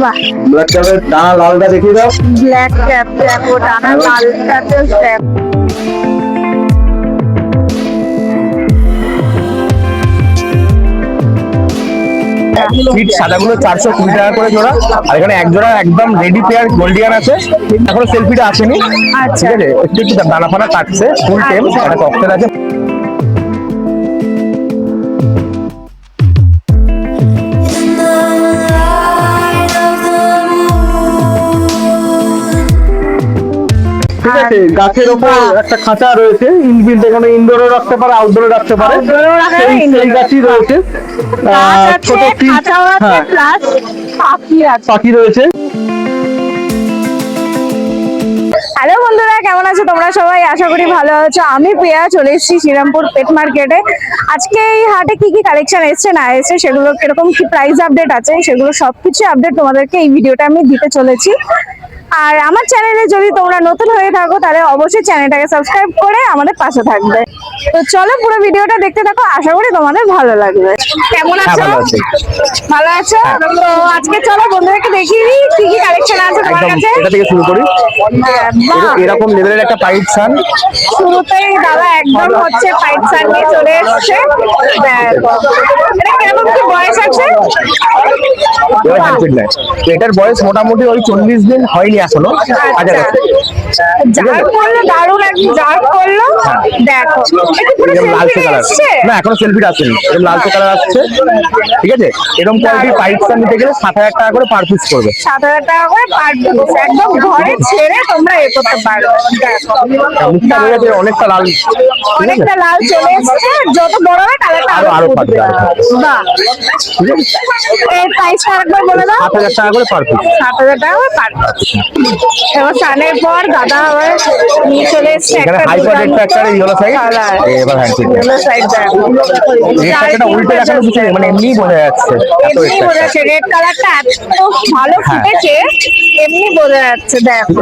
বাহ, ব্ল্যাক ক্যাপের ডানা লালটা দেখিয়ে দাও। ব্ল্যাক ক্যাপ দেখো, ডানা লালটাতেও স্ট্যাপ। সিট সাদাগুলো 420 টাকা করে জোড়া, আর এখানে এক জোড়া একদম রেডি পেয়ার গোল্ডিয়ান আছে, এখনো সেলফিটা আসেনি। আচ্ছা। ঠিক আছে, একটু একটু দানা ফানা কাটছে, ফুল টেম, একটা ককটেল আছে। ঠিক আছে, গাছের ওপর একটা খাঁচা রয়েছে ইনবিল্ট, এখানে ইনডোরে রাখতে পারে, আউটডোরে রাখতে পারে, Outdoor-এও রাখা যায়, সেই indoor-এও গাছই রয়েছে। গাছ আছে, ছোট ফিস, খাঁচাও আছে, হ্যাঁ, প্লাস পাখি আছে। পাখি রয়েছে। হ্যালো বন্ধুরা, কেমন আছো তোমরা সবাই? আশা করি ভালো আছো। আমি প্রিয়া, চলে এসেছি শ্রীরামপুর পেট মার্কেটে। আজকে এই হাটে কি কি কালেকশন এসছে না এসছে, সেগুলো কিরকম কি প্রাইস আপডেট আছে, সেগুলো সবকিছু আপডেট তোমাদেরকে এই ভিডিওটা আমি দিতে চলেছি। আর আমার চ্যানেলে যদি তোমরা নতুন হয়ে থাকো তাহলে অবশ্যই চ্যানেলটাকে সাবস্ক্রাইব করে আমাদের পাশে থাকবে। তো চলো পুরো ভিডিওটা দেখতে থাকো, আশা করি তোমাদের ভালো লাগবে। কেমন আছো? ভালো আছি। ভালো আছো? তো আজকে চলো বন্ধুদেরকে দেখিয়ে দিই কি কি কালেকশন আছে তোমার একদম কাছে। এটা থেকে শুরু করি। হ্যাঁ, বাহ। এরকম লেভেলের একটা পাইপ সান, শুরুতেই দাদা একদম হচ্ছে পাইপ সান নিয়ে চলে এসছে। দেখো, এটা কিরকম কি বয়স আছে? এবার হ্যান্ডপিট নাই। তো এটার বয়স মোটামুটি ওই 40 দিন হয়নি এখনো, কাছাকাছি। জার করলো, দারুণ একদম জার করলো। দেখো, এটা পুরো এরকম লালচে সেলফি কালার, এসছে। না এখনো সেলফিটা আসেনি, এরকম লালচে কালার আসছে। ঠিক আছে, এরকম কোয়ালিটির পাইপ সান নিতে গেলে 7,000 টাকা করে পার পিস পড়বে। 7,000 টাকা করে পার পিস, একদম ঘরে ছেড়ে তোমরা এ করতে পারো। দেখো, মুখটা হয়ে গেছে অনেকটা লাল, ঠিক আছে? অনেকটা লাল চলে এসছে, যত বড় হবে কালারটা আরো আরো ফাটবে, ফুটবে। আরো ফাটবে। বাহ, ঠিক আছে, এর প্রাইসটা আরেকবার বলে দাও। 7,000 টাকা করে পার পিস। 7,000 টাকা করে পার পিস। এবার সানের পর দাদা আবার নিয়ে চলে এসছে এখানে একটা hyper red factor yellow side, এবার হ্যান্ডপিট নাই। ইয়েলো সাইড দেখো, রেড ফ্যাক্টরটা উল্টে দেখানো কিছু নেই, মানে এমনি বোঝা যাচ্ছে এত এমনি রেড বোঝা ফ্যাক্টর। যাচ্ছে রেড কালারটা এত ভালো হ্যাঁ। ফুটেছে, এমনি বোঝা যাচ্ছে। দেখো,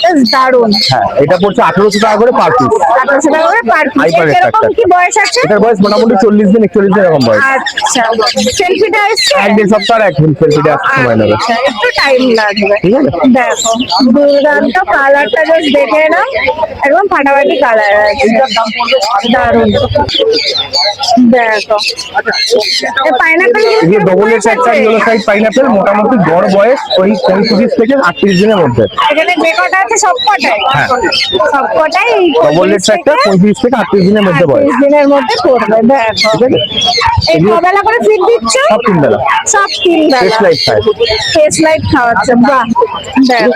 বেশ দারুণ। হ্যাঁ, এটা পড়ছে 1,800 টাকা করে পার পিস। 1,800 টাকা করে পার পিস। হাইপার রেড এরকম ফ্যাক্টর, কি বয়স আছে? এটার বয়স মোটামুটি 40 দিন 41 দিন এরকম বয়স। আচ্ছা, সেলফিটা এসছে? 1-1.5 সপ্তাহ আর একদিন সেলফিটা আসতে সময় লাগবে। আচ্ছা, একটু টাইম লাগবে। ঠিক আছে, দেখো, দুর্দান্ত কালারটা জাস্ট দেখে না, একদম ফাটাফাটি কালার আছে, দারুণ। দেখো, পাইনাপেল এই ডবল এর একটা ইয়েলো সাইড পাইনাপেল, মোটামুটি গড় বয়স ওই 35 থেকে 38 দিনের মধ্যে। এখানে যে কটা আছে সব কটাই, হ্যাঁ। সব কটাই ডবল এর একটা 35 থেকে 38 দিনের মধ্যে বয়স। 38 দিনের মধ্যে পড়বে। দেখো, ঠিক আছে, এই কবেলা করে ফিড দিচ্ছ? সব 3 বেলা সব 3 বেলা টেস্ট লাইট খায়। ফেস লাইট খাওয়াচ্ছে। বাহ, দেখো,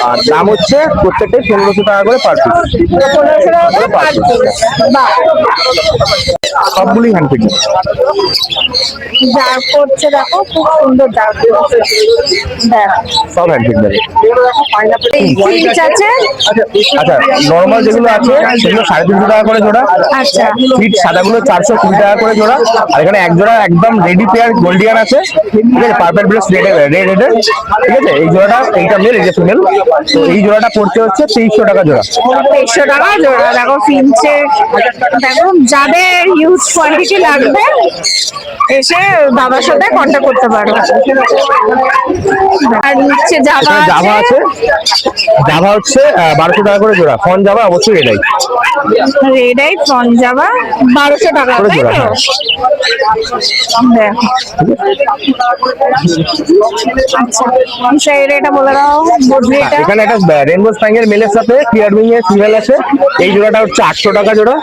আর দাম হচ্ছে প্রত্যেকটাই 1,500 টাকা করে পার পিস। 1500 টাকা করে পার পিস। বাহ, সবগুলি হ্যান্ডপিক। জার করছে দেখো, খুব সুন্দর জার করছে। দেখো, সব হ্যান্ডপিক দেবে। এই ফিচ আছে। আচ্ছা, নর্মাল যেগুলো আছে সেগুলো 350 টাকা করে জোড়া। আচ্ছা, সিট সাদাগুলো 420 টাকা করে জোড়া, আর এখানে এক জোড়া একদম রেডি পেয়ার গোল্ডিয়ান আছে। ঠিক আছে, purple plus red red red. ঠিক আছে, এই জোড়াটা, এইটা মেল, এই যে ফিমেল। তো এই জোড়াটা পড়তে হচ্ছে 2300 টাকা জোড়া। 2300 টাকা জোড়া। দেখো ফিঞ্চে, দেখো যাদের হিউজ কোয়ান্টিটি লাগবে এসে দাদার সাথে কন্ট্যাক্ট করতে পারো। আর নিচে এখানে জাভা আছে, জাভা হচ্ছে 1200 টাকা করে জোড়া। ফন জাভা অবশ্যই red eye. Red eye fawn Java 1200 টাকা, করে তাই জোড়া, তো? হ্যাঁ। দেখো, আচ্ছা, এটা বলে দাও বদ্রিটা। এখানে একটা রেনবো স্প্যাঙ্গেল মেলের সাথে ক্লিয়ারমিং এর ফিমেল আছে, এই জোড়াটা হচ্ছে 800 টাকা জোড়া।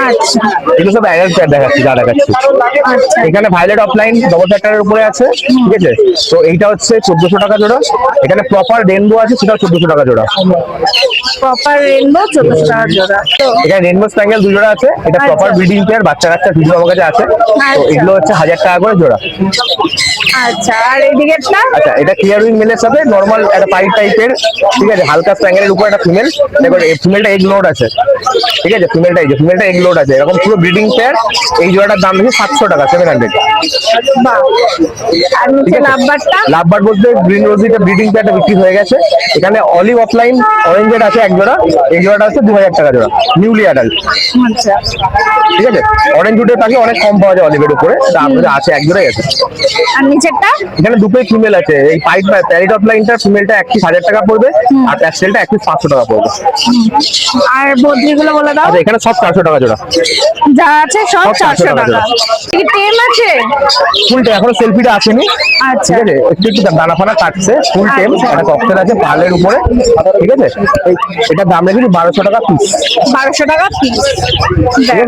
আচ্ছা, এগুলো সব অ্যাডাল্ট পেয়ার দেখাচ্ছি, যা দেখাচ্ছি। আচ্ছা, এখানে ভায়োলেট অফলাইন ডবল ফ্যাক্টরের উপরে আছে। ঠিক আছে, তো এইটা হচ্ছে 1400 টাকা জোড়া। এখানে প্রপার রেনবো আছে, সেটাও 1400 টাকা জোড়া। প্রপার রেনবো 1400 টাকা জোড়া। তো এখানে রেনবো স্প্যাঙ্গেল 2 জোড়া আছে, এটা প্রপার ব্রিডিং পেয়ার, বাচ্চা কাচ্চা ভিডিও আমার কাছে আছে। তো এগুলো হচ্ছে 1000 টাকা করে জোড়া। আচ্ছা, আর এই দিকেরটা? আচ্ছা, এটা ক্লিয়ার উইং মেলের সাথে নর্মাল একটা পাইপ টাইপের, ঠিক আছে, হালকা স্প্যাঙ্গেলের উপর একটা ফিমেল। দেখো এই ফিমেলটা এগ লোড আছে, ঠিক আছে, ফিমেলটা এগ লোড আছে, এরকম পুরো ব্রিডিং পেয়ার। এই জোড়াটার দাম বেশি 700 টাকা, 700। বাহ। আর নিচে লাভবারটা? লাভবার বলতে গ্রিন রোজিটা ব্রিডিং পেয়ারটা বিক্রি হয়ে গেছে। এখানে অলিভ অফলাইন অরেঞ্জেড আছে এক জোড়া, এই জোড়াটা আছে 2000 টাকা জোড়া, নিউলি অ্যাডাল্ট। আচ্ছা, ঠিক আছে, অরেঞ্জ উডের পাখি অনেক কম পাওয়া যায় অলিভের উপরে, দাম আছে এক জোড়াই আছে। আর নিচেরটা? এখানে দুটোই ফিমেল আছে। এই পাইপ প্যারিট অফলাইনটা ফিমেলটা 1000 টাকা পড়বে, আর প্যাস্টেলটা 500 টাকা পড়বে। আর বদ্রিগুলো বলে দাও। আচ্ছা, এখানে সব 400 টাকা জোড়া, যা আছে সব 400 টাকা। কি টেম আছে? ফুলটা এখনো সেলফিটা আসেনি, আচ্ছা, ঠিক আছে, একটু দানা ফানা কাটছে, ফুল টেম, একটা ককটেল আছে পালের উপরে, ঠিক আছে। এটার দাম রেখেছি 1200 টাকা পিস। 1200 টাকা পিস। ঠিক আছে,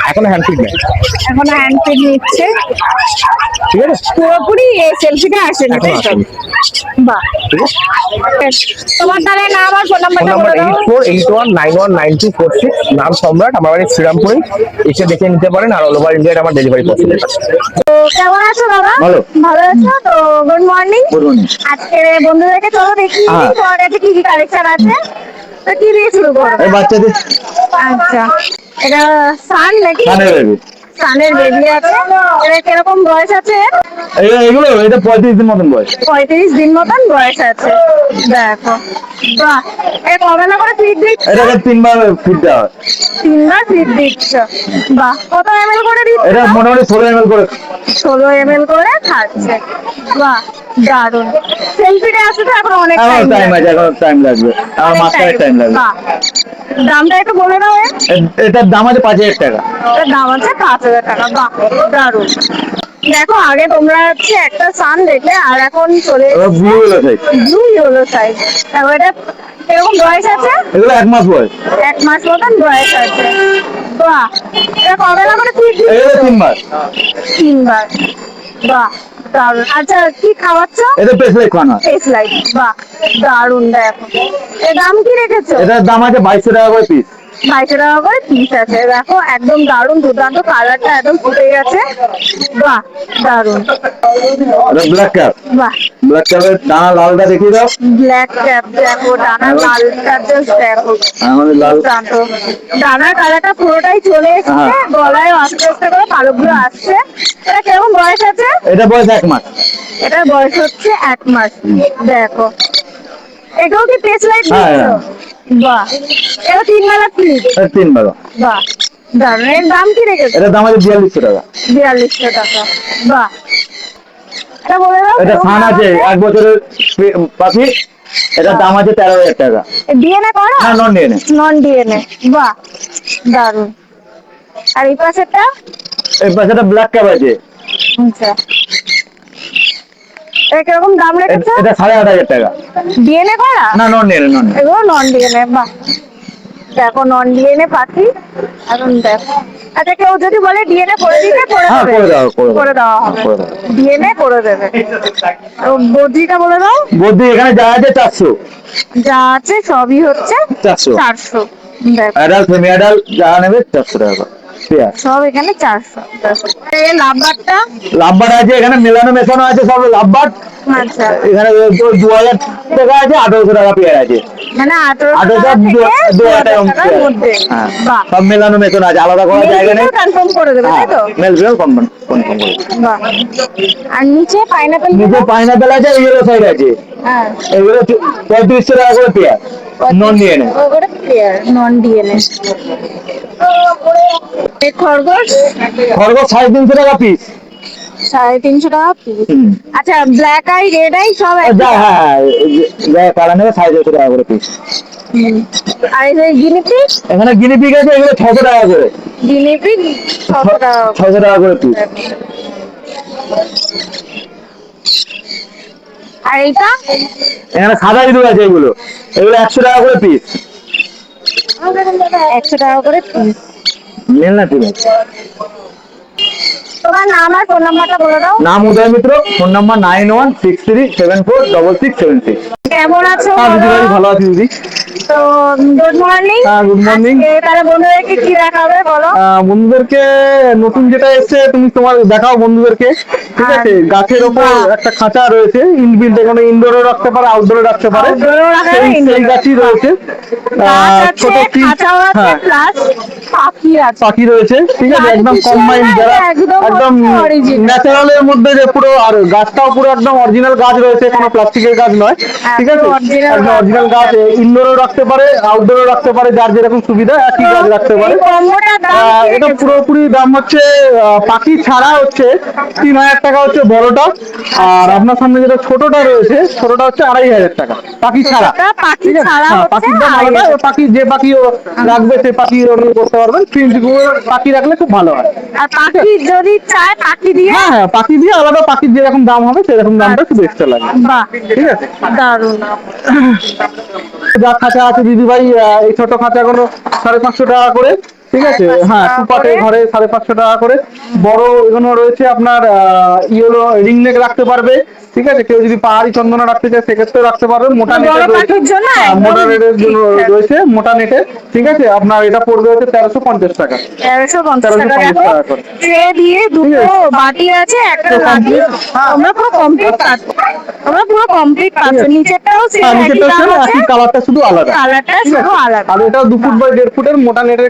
এখন হ্যান্ড ফিট নেই, এখন হ্যান্ড ফিড নিচ্ছে, ঠিক আছে, পুরোপুরি সেলফিটা আসেনি, এখন তাই তো? আসেনি। বাহ। ঠিক আছে, তোমার তাহলে নাম আর ফোন ফোন নাম্বারটা নাম্বার বলে দাও। 8481919246, নাম সম্রাট, আমার বাড়ি শ্রীরামপুরে, এসে দেখে নিতে পারেন। আর অল ওভার ইন্ডিয়ার আমার ডেলিভারি পসিবল। তো কেমন আছো দাদা? ভালো। ভালো আছো তো? Good morning. Good morning. আজকে বন্ধুদেরকে চলো দেখি হ্যাঁ। তোমার কাছে কি কি কালেকশন আছে। তো কি দিয়ে শুরু করবো? এই বাচ্চাদের আচ্ছা, এটা সান নাকি? সানের বেবি আছে। এটা কিরকম বয়স আছে? এগুলো এটা 35 দিন মতন বয়স। 35 দিন মতন বয়স আছে। দেখো, বাহ। এ কবেলা করে ফিড দিচ্ছ? এটাকে 3 বার ফিট দেওয়া হয়। 3 বার ফিড দিচ্ছ। বাহ, কত ml করে দিচ্ছ? এটা মোটামুটি 16 ml করে। 16 ml করে খাচ্ছে। বাহ, দারুন। সেলফিটে আসতে তো এখন অনেক আমার টাইম টাইম আছে, এখন টাইম লাগবে, আমার মাসখানেক টাইম লাগবে। বাহ, দামটা একটু বলে দাও। এটার দাম আছে 5000 টাকা। এটার দাম আছে 5000 টাকা। বাহ, দারুন। দেখো, আগে তোমরা হচ্ছে একটা সান দেখলে, আর এখন চলে ব্লু হলো সাইজ। Blue yellow size. তারপর এটা কিরকম বয়স আছে? এগুলো 1 মাস বয়স। 1 মাস মতন বয়স আছে। বাহ, এটা কবেলা করে ফিড দিচ্ছ? এগুলো 3 বার। 3 বার। বাহ, দারুন। আচ্ছা, কি খাওয়াচ্ছ? এটা পেসলাই খানা। Face light. বাহ, দারুন। দেখো, এর দাম কি রেখেছো? এটার দাম আছে 2200 টাকা করে পিস। 2200 টাকা করে পিস আছে। দেখো, একদম দারুন, দুর্দান্ত, কালারটা একদম ফুটে গেছে। বাহ, দারুন। এটা ব্ল্যাক ক্যাপ। বাহ, ব্ল্যাক ক্যাপের ডানা লালটা দেখিয়ে দাও। Black cap. দেখো, ডানা লালটা জাস্ট দেখো, আমাদের লাল। দুর্দান্ত। ডানার কালারটা পুরোটাই চলে এসছে, হ্যাঁ। গলায় আস্তে আস্তে করে কালোগুলো আসছে। এটা কেমন বয়স আছে? এটা বয়স 1 মাস। এটার বয়স হচ্ছে 1 মাস। দেখো, এটাও কি ফেস লাইট হ্যাঁ, দিচ্ছ? হ্যাঁ। বাহ, এটা 3 বেলা ফিড। এটা 3 বার। বাহ, দারুন। এর দাম কি রেখেছো? এটার দাম আছে 4200 টাকা। 4200 টাকা। বাহ, এটা বলে দাও। এটা সান আছে 1 বছরের পাখি, এটার দাম আছে 13000 টাকা। ডিএনএ করা? না, নন ডিএনএ। Non DNA. বাহ, দারুন। আর এই পাশেরটা? এই পাশেটা ব্ল্যাক ক্যাপ আছে। আচ্ছা, এটা কিরকম দাম রেখেছো? এটা 8500 টাকা। ডিএনএ করা? না, নন ডিএনএ, নন। এগুলো নন ডিএনএ। বাহ, দেখো, নন ডিএনএ পাখি। এখন দেখো, আচ্ছা, কেউ যদি বলে ডিএনএ করে দিতে, করে হ্যাঁ, দেবে? করে দাও, করে দাও। করে দেওয়া হবে। করে দাও। ডিএনএ করে দেবে। তো বদ্রিটা বলে দাও। বদ্রি এখানে যা আছে 400। যা আছে সবই হচ্ছে 400। 400। দেখো, অ্যাডাল্ট সেমি অ্যাডাল্ট যা নেবে 400 টাকা পেয়ার। সব এখানে 400। এই লাভবারটা? লাভবার আছে, এখানে মেলানো মেশানো আছে সব লাভবার। আচ্ছা, এখানে 2000 টাকা আছে, 1800 টাকা পেয়ার আছে। মানে 1800 1800 টাকা থেকে 2000 টাকা 2000 টাকার মধ্যে। হ্যাঁ, বাহ, সব মেলানো মেশানো আছে, আলাদা করার জায়গা নেই। কনফার্ম করে দেবে, তাই তো? মেল ফিমেল কনফার্ম করে। বাহ। আর নিচে পাইনাপেল? নিচে পাইনাপেল আছে, ইয়েলো সাইড আছে, হ্যাঁ, এগুলো 3500 টাকা করে পেয়ার, নন ডিএনএ। ওটা পেয়ার, নন ডিএনএ। খরগোশ? খরগোশ 350 টাকা পিস। 350 টাকা পিস। আচ্ছা, ব্ল্যাক আই, রেড আই সব এক? যা, হ্যাঁ, হ্যাঁ, যা কালার নেবে 350 টাকা করে পিস। আর এই যে গিনিপিগ? এখানে গিনিপিগ আছে, এগুলো 600 টাকা করে। গিনিপিগ 600 টাকা। 600 টাকা করে পিস। আর এইটা? এখানে সাদা ইঁদুর আছে, এগুলো 100 টাকা করে পিস। 100 টাকা করে পিস। মেল না ফিমেল? তোমার নাম আর ফোন নাম্বারটা বলে দাও। নাম উদয় মিত্র, ফোন নাম্বার 9163746676। কেমন আছো হ্যাঁ দিদি ভাই, বলো? ভালো আছি দিদি। তো গুড মর্নিং। হ্যাঁ, good morning. তাহলে বন্ধুদেরকে কি দেখাবে বলো? বন্ধুদেরকে নতুন যেটা এসছে তুমি তোমার দেখাও বন্ধুদেরকে। ঠিক আছে, গাছের ওপর বাহ। একটা খাঁচা রয়েছে ইনবিল্ট, এখানে ইনডোরে রাখতে পারে, আউটডোরে রাখতে পারে। Outdoor-এও রাখা যাবে, সেই indoor-এও। গাছই রয়েছে। গাছ আছে, ছোট ফিস, খাঁচাও আছে, হ্যাঁ প্লাস পাখি আছে। পাখি রয়েছে। ঠিক আছে, একদম Artificial কম্বাইন্ড, না, যারা এটা একদম হচ্ছে original। ন্যাচারালের মধ্যে, যে পুরো, আর গাছটাও পুরো একদম অরিজিনাল গাছ রয়েছে, কোনো প্লাস্টিকের গাছ নয়। ঠিক আছে, পুরো original একদম গাছ। অরিজিনাল গাছ। ইনডোরেও রাখতে পারে, আউটডোরেও রাখতে পারে, যার যেরকম সুবিধা একই গাছ রাখতে পারে। এই কম্বোটার দাম কি এটা রেখেছো? পুরোপুরি দাম হচ্ছে, পাখি ছাড়া হচ্ছে 3000 টাকা হচ্ছে বড়টা, আর আপনার সামনে যেটা ছোটটা রয়েছে, ছোটটা হচ্ছে 2500 টাকা পাখি ছাড়া। ছোটটা পাখি ঠিক আছে, ছাড়া হ্যাঁ, হচ্ছে পাখির দাম আলাদা। 2500। ওই পাখি, যে পাখি ও রাখবে সে পাখি ওরকম করতে পারবেন। প্রিন্স পাখি রাখলে খুব ভালো হয়। আর পাখি যদি চায় পাখি দিয়ে? হ্যাঁ হ্যাঁ, পাখি দিয়ে আলাদা, পাখির যেরকম দাম হবে সেরকম দামটা শুধু এক্সট্রা লাগবে। বাহ, ঠিক আছে, দারুণ। যা খাঁচা আছে দিদি ভাই, এই ছোট খাঁচাগুলো 550 টাকা করে। ঠিক আছে, হ্যাঁ, 550 টুপাটে করে। ঘরে 550 টাকা করে। বড় এগুলো রয়েছে আপনার ইয়েলো রিং নেক রাখতে পারবে। ঠিক আছে, কেউ যদি পাহাড়ি চন্দনা রাখতে চায় সেক্ষেত্রে রাখতে পারবে। মোটা বড় নেটের রয়েছে, পাখির জন্য হ্যাঁ, একদম মোটা নেটের জন্য ঠিকঠাক। রয়েছে, মোটা নেটের। ঠিক আছে, আপনার এটা পড়বে হচ্ছে 1350 টাকা। 1350 টাকা। 1350 দেখো, টাকা করে। ট্রে দিয়ে দুটো বাটি আছে, একটা তো বাটি। complete, হ্যাঁ। তোমরা পুরো কমপ্লিট পাচ্ছ, তোমরা পুরো কমপ্লিট পাচ্ছ। ঠিক আছে। নিচেরটাও সেম হ্যাঁ, একই নিচেরটা দাম হচ্ছে আছে, একই, কালারটা শুধু আলাদা। কালারটা ঠিক শুধু আছে, আলাদা। আর এটা 2 ফুট বাই 1.5 ফুটের মোটা নেটের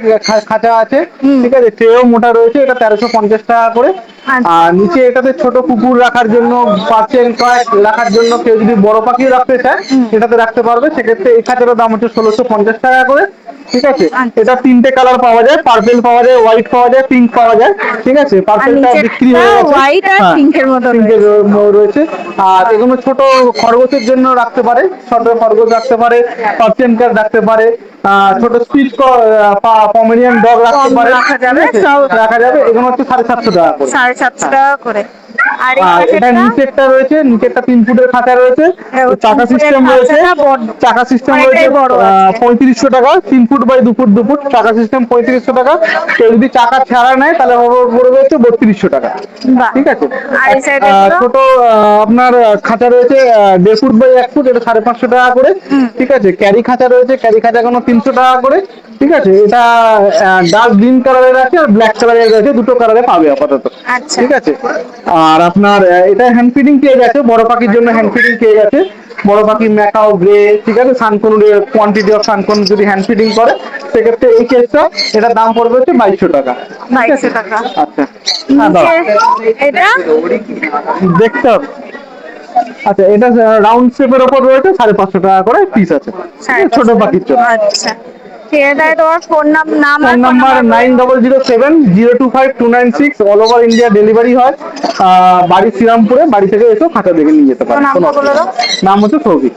খাঁচা আছে। ঠিক আছে, ট্রেও মোটা রয়েছে, এটা 1350 টাকা করে। আচ্ছা। আর নিচে এটাতে ছোট কুকুর রাখার জন্য, পার্সেন্ট কয়েক রাখার জন্য, কেউ যদি বড় পাখিও রাখতে চায় এটাতে রাখতে পারবে। সেক্ষেত্রে এই খাঁচাটার দাম হচ্ছে 1650 টাকা করে। ঠিক আছে, আচ্ছা। এটা 3টে কালার পাওয়া যায়, পার্পেল পাওয়া যায়, হোয়াইট পাওয়া যায়, পিঙ্ক পাওয়া যায়। ঠিক আছে, পার্পেলটা বিক্রি নিচেরটা হয়ে গেছে। white আর হ্যাঁ, pink এর মতো পিঙ্কের রয়েছে। আর এগুলো ছোট খরগোশের জন্য রাখতে পারে, ছোট খরগোশ রাখতে পারে, পার্সিয়ান ক্যাট রাখতে পারে, ছোট স্পিচ পমেরিয়ান ডগ রাখতে কম পারে। রাখা যাবে, ঠিক আছে, সব রাখা যাবে। এগুলো হচ্ছে 750 টাকা করে। 750 টাকা করে। আর এই আর এটা প্যাকেটটা? নিচেরটা রয়েছে, নিচেরটা 3 ফুটের খাঁচা রয়েছে, চাকা সিস্টেম রয়েছে। চাকা সিস্টেম রয়েছে, অনেকটাই বড় আছে। 3500 টাকা। 3 ফুট বাই 2 ফুট 2 ফুট চাকা সিস্টেম 3500 টাকা। কেউ যদি চাকা ছাড়া নেয় তাহলে পড়বে হচ্ছে 3200 টাকা। বাহ। ঠিক আছে, আর এই সাইডে ছোট আপনার খাঁচা রয়েছে 1.5 ফুট বাই 1 ফুট, এটা 550 টাকা করে। ঠিক আছে, ক্যারি খাঁচা রয়েছে, ক্যারি খাঁচা কোনো 300 টাকা করে। ঠিক আছে, এটা ডার্ক গ্রিন কালারের আছে আর ব্ল্যাক কালারের আছে, দুটো কালারে পাবে আপাতত। আচ্ছা। ঠিক আছে, আর আপনার এটা হ্যান্ড ফিডিং কেজ আছে, বড় পাখির জন্য হ্যান্ড ফিডিং কেজ আছে। বড় পাখি ম্যাকাও গ্রে, ঠিক আছে, সানকোন কোয়ান্টিটি অফ সানকোন যদি হ্যান্ড ফিডিং করে সেক্ষেত্রে এই কেসটা, এটার দাম পড়বে হচ্ছে 2200 টাকা। ঠিক আছে, 2200 টাকা। আচ্ছা, হ্যাঁ, নিচে দাঁড়াও। এটা দেখতে হবে। আচ্ছা, এটা রাউন্ড শেপের ওপর রয়েছে, 550 টাকা করে পিস আছে। ঠিক আছে, ছোট পাখির জন্য। আচ্ছা, ঠিক আছে। তাহলে তোমার ফোন নাম phone number 90070296, all over India delivery হয়। বাড়ি শ্রীরামপুরে, বাড়ি থেকে এসেও খাতা দেখে নিয়ে যেতে পারেন, কোনো নামটা বলে অসুবিধা দাও। নেই। নাম হচ্ছে সৌভিক।